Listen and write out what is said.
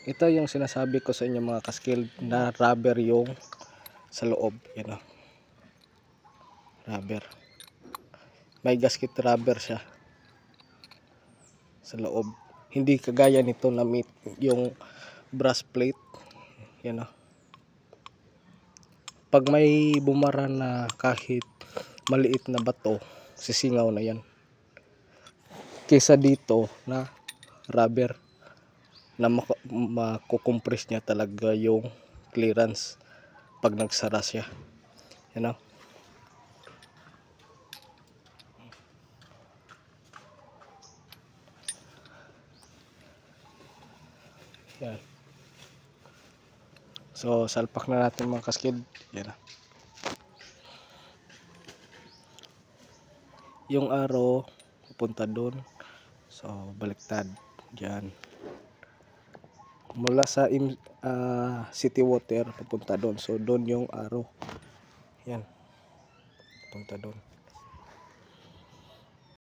Ito yung sinasabi ko sa inyo mga kaskil, na rubber yung sa loob. Yan o, rubber. May gasket rubber siya sa loob. Hindi kagaya nito na yung brass plate. Yan o. Pag may bumara na kahit maliit na bato, sisingaw na yan. Kesa dito na rubber, na makukompress niya talaga yung clearance pag nagsara siya. Yan o. Yan. So salpak na natin mga kaskid. Yan o. Yung arrow pupunta doon. So baliktad diyan. Mula sa city water pupunta doon. So doon yung arrow. Yan. Pupunta doon.